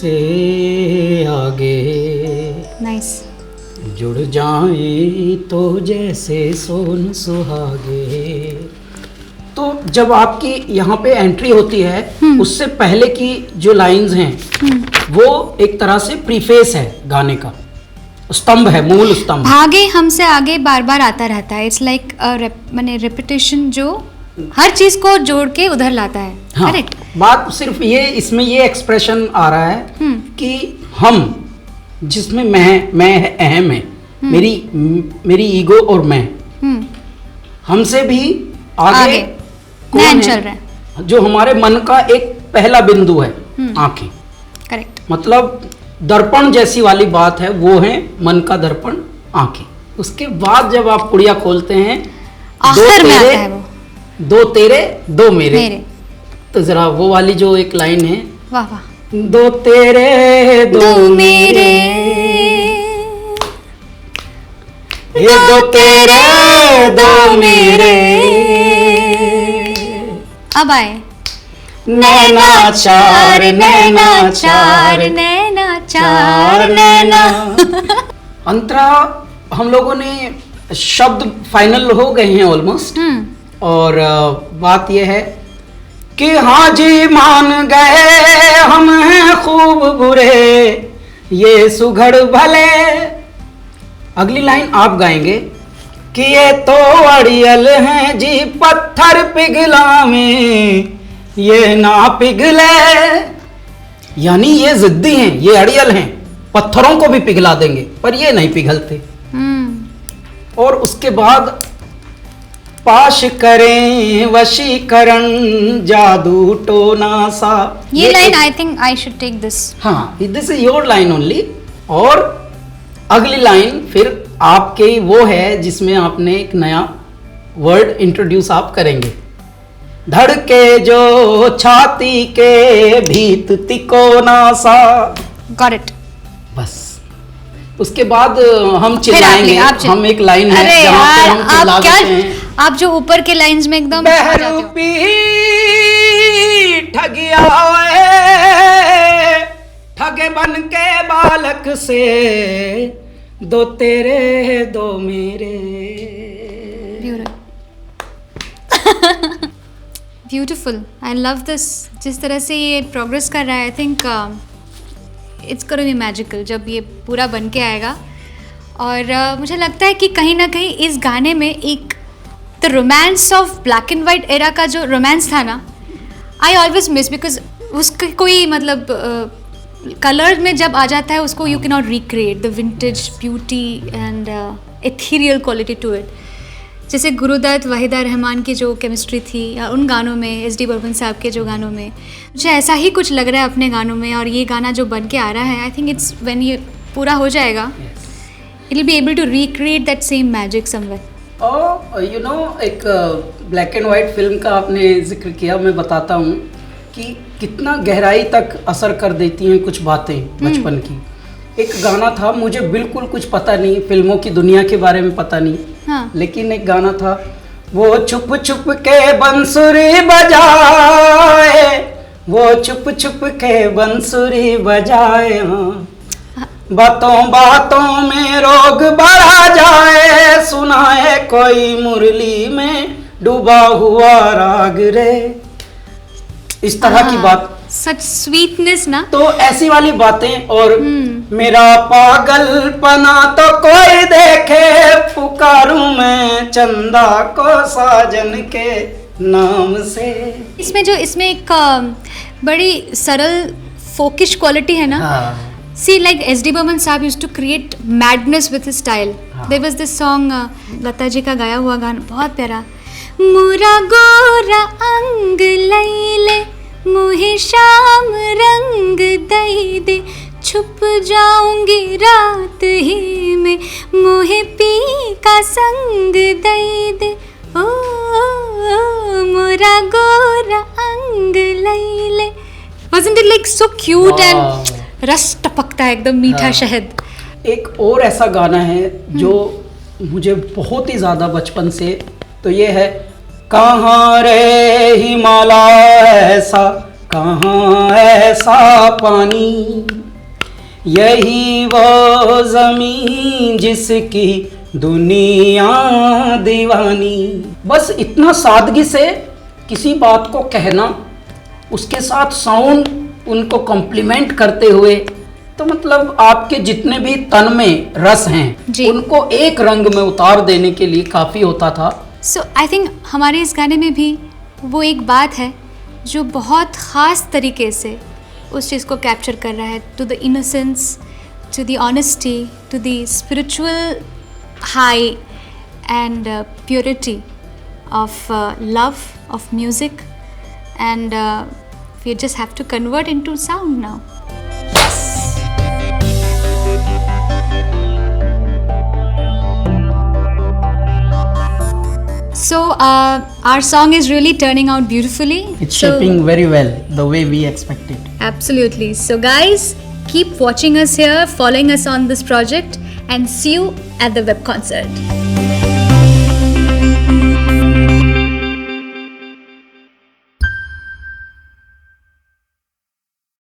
से आगे, नाइस। जुड़ जाए तो जैसे सोन सुहागे। तो जब आपकी यहाँ पे एंट्री होती है, उससे पहले की जो लाइंस हैं वो एक तरह से प्रीफेस है गाने का, स्तंभ है, मूल स्तंभ। भागे हमसे आगे बार बार आता रहता है। इट्स लाइक माने रिपीटेशन जो हर चीज को जोड़ के उधर लाता है। हाँ, करेक्ट। बात सिर्फ ये, इसमें ये एक्सप्रेशन आ रहा है कि हम, जिसमें मैं अहम है, मेरी ईगो और मैं, हमसे भी आगे कौन नैन है? चल रहा है, जो हमारे मन का एक पहला बिंदु है, आंखें। करेक्ट। मतलब दर्पण जैसी वाली बात है, वो है मन का दर्पण, आंखें। उसके बाद जब आप पुड़िया खोलते हैं, आखिर में आता है वो, दो तेरे दो मेरे। तो जरा वो वाली जो एक लाइन है, वाह वाह, दो तेरे दो मेरे, ये दो तेरे दो मेरे, अब आए नैना चार नैना चार नैना चार नैना। अंतरा हम लोगों ने शब्द फाइनल हो गए हैं ऑलमोस्ट। और बात यह है कि हाँ जी मान गए हम हैं खूब बुरे, ये सुघड़ भले। अगली लाइन आप गाएंगे कि ये तो अड़ियल हैं जी पत्थर पिघला में, ये ना पिघले। यानी ये जिद्दी हैं, ये अड़ियल हैं, पत्थरों को भी पिघला देंगे पर ये नहीं पिघलते। और उसके बाद पाश करें वशीकरण जादू टोना सा। ये line I think I should take this. हाँ, this is your line only. और अगली लाइन फिर आपके वो है जिसमें आपने एक नया वर्ड इंट्रोड्यूस आप करेंगे। धड़के जो छाती के भीत तिकोना सा। Got it. बस उसके बाद हम चिल्लाएंगे। हम एक लाइन है जहाँ पे हम चिल्ला देते हैं। आप जो ऊपर के लाइंस में एकदम बहरूपी ठगिया ठगे बन के बालक से, दो तेरे दो मेरे। Beautiful, I love this. जिस तरह से ये प्रोग्रेस कर रहा है, I think it's gonna be magical जब ये पूरा बन के आएगा। और मुझे लगता है कि कहीं ना कहीं इस गाने में एक the romance of black and white era का जो रोमांस था ना, आई ऑलवेज मिस, बिकॉज उसका कोई मतलब कलर में जब आ जाता है उसको you can not recreate the vintage beauty and ethereal quality to it. जैसे गुरुदत्त वहीदा रहमान की जो केमिस्ट्री थी या उन गानों में, एस डी बर्मन साहब के जो गानों में, मुझे ऐसा ही कुछ लग रहा है अपने गानों में। और ये गाना जो बन के आ रहा है, आई थिंक इट्स व्हेन ये पूरा हो जाएगा, it will be able to recreate that same magic somewhere. और यू नो, एक ब्लैक एंड वाइट फिल्म का आपने जिक्र किया, मैं बताता हूँ कि कितना गहराई तक असर कर देती हैं कुछ बातें बचपन की। एक गाना था, मुझे बिल्कुल कुछ पता नहीं, फिल्मों की दुनिया के बारे में पता नहीं, हाँ। लेकिन एक गाना था, वो छुप छुप के बंसुरी बजाए, वो छुप छुप के बंसुरी बजाए, हाँ बातों बातों में रोग बढ़ा जाए, सुनाए कोई मुरली में डूबा हुआ राग रे। इस तरह की बात, सच स्वीटनेस ना। तो ऐसी वाली बातें। और मेरा पागलपना तो कोई देखे, पुकारूं मैं चंदा को साजन के नाम से। इसमें एक बड़ी सरल फोकिश क्वालिटी है ना। See, like S.D. Burman साहब used to create madness with his style. There was this song, Lata ji का गाया हुआ गाना, बहुत प्यारा। मुरा गोरा अंग लैले, मुहे शाम रंग दई दे, छुप जाऊंगी रात ही में, मुहे पी का संग दई दे, ओ मुरा गोरा अंग लैले। Wasn't it like so cute and रस टपकता है एकदम मीठा शहद। एक और ऐसा गाना है जो मुझे बहुत ही ज़्यादा बचपन से, तो ये है, कहाँ रे हिमालय ऐसा कहाँ ऐसा पानी, यही वो जमीन जिसकी दुनिया दीवानी। बस इतना सादगी से किसी बात को कहना, उसके साथ साउंड उनको कॉम्प्लीमेंट करते हुए, तो मतलब आपके जितने भी तन में रस हैं उनको एक रंग में उतार देने के लिए काफ़ी होता था। सो आई थिंक हमारे इस गाने में भी वो एक बात है जो बहुत ख़ास तरीके से उस चीज़ को कैप्चर कर रहा है, to the innocence, to the honesty, to the spiritual high and purity of love, of music, and we just have to convert into sound now. So our song is really turning out beautifully. It's shaping very well the way we expected. Absolutely. So guys, keep watching us here, following us on this project, and see you at the web concert.